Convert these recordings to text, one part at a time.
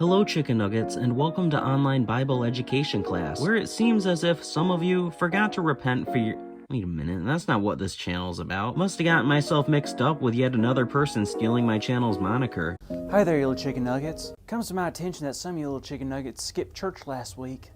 Hello chicken nuggets and welcome to online Bible education class, where it seems as if some of you forgot to repent for your— Wait a minute, that's not what this channel's about. Must have gotten myself mixed up with yet another person stealing my channel's moniker. Hi there, you little chicken nuggets. Comes to my attention that some of you little chicken nuggets skipped church last week.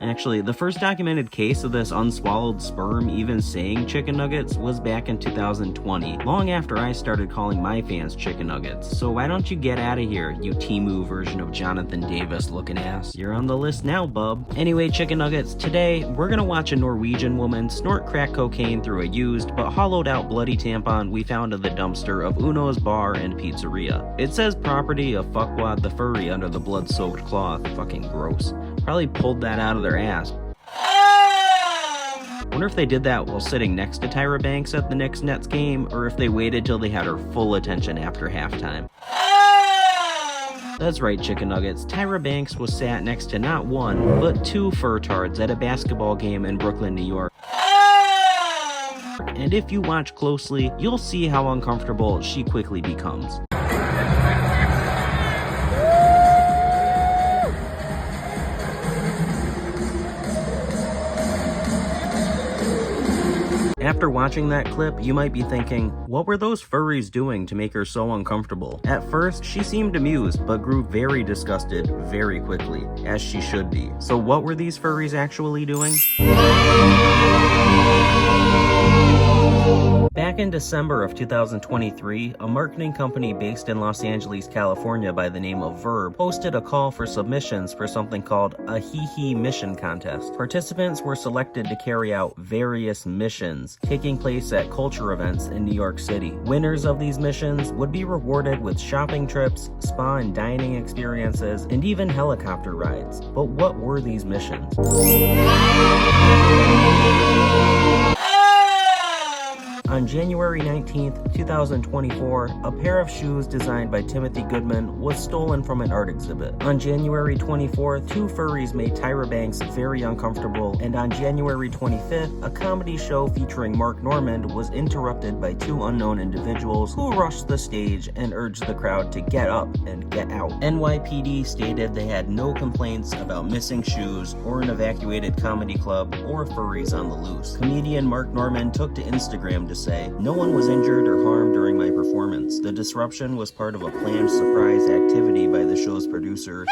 Actually, the first documented case of this unswallowed sperm even saying chicken nuggets was back in 2020, long after I started calling my fans chicken nuggets. So why don't you get out of here, you Temu version of Jonathan Davis looking ass. You're on the list now, bub. Anyway, chicken nuggets, today we're gonna watch a Norwegian woman snort crack cocaine through a used but hollowed out bloody tampon we found in the dumpster of Uno's bar and pizzeria. It says property of Fuckwad the furry under the blood-soaked cloth. Fucking gross. Probably pulled that out of their ass. Wonder if they did that while sitting next to Tyra Banks at the Knicks Nets game, or if they waited till they had her full attention after halftime. That's right, chicken nuggets. Tyra Banks was sat next to not one, but two furtards at a basketball game in Brooklyn, New York. And if you watch closely, you'll see how uncomfortable she quickly becomes. After watching that clip, you might be thinking, what were those furries doing to make her so uncomfortable? At first, she seemed amused, but grew very disgusted very quickly, as she should be. So what were these furries actually doing? Back in December of 2023, a marketing company based in Los Angeles, California by the name of Verb posted a call for submissions for something called a Hee Mission Contest. Participants were selected to carry out various missions taking place at culture events in New York City. Winners of these missions would be rewarded with shopping trips, spa and dining experiences, and even helicopter rides. But what were these missions? On January 19th, 2024, a pair of shoes designed by Timothy Goodman was stolen from an art exhibit. On January 24th, two furries made Tyra Banks very uncomfortable, and on January 25th, a comedy show featuring Mark Normand was interrupted by two unknown individuals who rushed the stage and urged the crowd to get up and get out. NYPD stated they had no complaints about missing shoes or an evacuated comedy club or furries on the loose. Comedian Mark Normand took to Instagram to say, "No one was injured or harmed during my performance. The disruption was part of a planned surprise activity by the show's producer."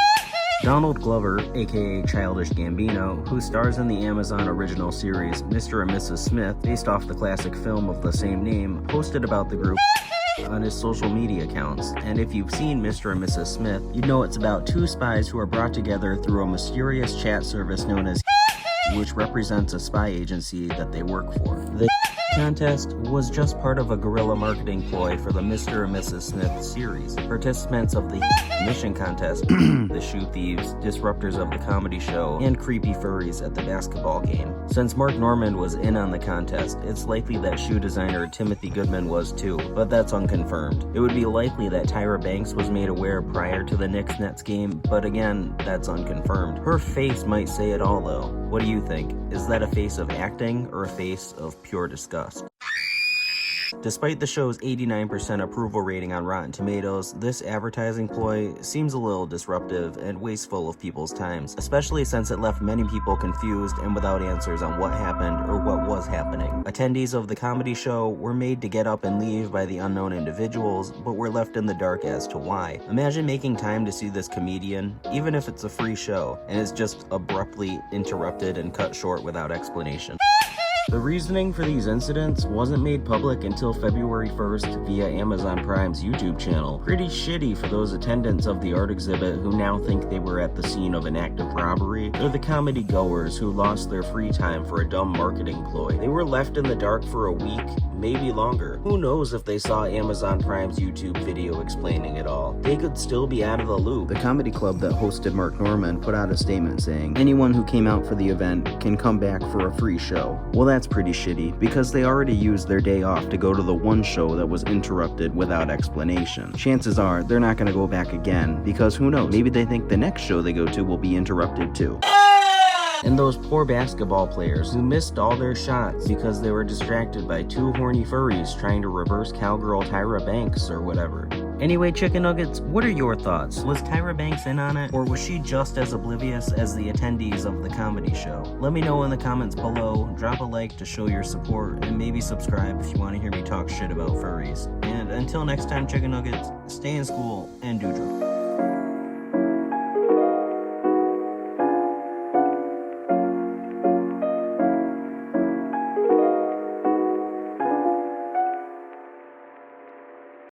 Donald Glover, aka Childish Gambino, who stars in the Amazon original series Mr. and Mrs. Smith, based off the classic film of the same name, posted about the group on his social media accounts. And if you've seen Mr. and Mrs. Smith, you'd know it's about two spies who are brought together through a mysterious chat service known as which represents a spy agency that they work for. The contest was just part of a guerrilla marketing ploy for the Mr. and Mrs. Smith series. Participants of the mission contest, the shoe thieves, disruptors of the comedy show, and creepy furries at the basketball game. Since Mark Normand was in on the contest, it's likely that shoe designer Timothy Goodman was too, but that's unconfirmed. It would be likely that Tyra Banks was made aware prior to the Knicks Nets game, but again, that's unconfirmed. Her face might say it all though. What do you think? Is that a face of acting or a face of pure disgust? Despite the show's 89% approval rating on Rotten Tomatoes, this advertising ploy seems a little disruptive and wasteful of people's times, especially since it left many people confused and without answers on what happened or what was happening. Attendees of the comedy show were made to get up and leave by the unknown individuals, but were left in the dark as to why. Imagine making time to see this comedian, even if it's a free show, and it's just abruptly interrupted and cut short without explanation. The reasoning for these incidents wasn't made public until February 1st via Amazon Prime's YouTube channel. Pretty shitty for those attendants of the art exhibit who now think they were at the scene of an active robbery, or the comedy goers who lost their free time for a dumb marketing ploy. They were left in the dark for a week, maybe longer. Who knows if they saw Amazon Prime's YouTube video explaining it all. They could still be out of the loop. The comedy club that hosted Mark Normand put out a statement saying, anyone who came out for the event can come back for a free show. Well, that's pretty shitty, because they already used their day off to go to the one show that was interrupted without explanation. Chances are they're not going to go back again, because who knows, maybe they think the next show they go to will be interrupted too. And those poor basketball players who missed all their shots because they were distracted by two horny furries trying to reverse cowgirl Tyra Banks or whatever. Anyway, chicken nuggets, what are your thoughts? Was Tyra Banks in on it, or was she just as oblivious as the attendees of the comedy show? Let me know in the comments below, drop a like to show your support, and maybe subscribe if you want to hear me talk shit about furries. And until next time, chicken nuggets, stay in school and do drugs.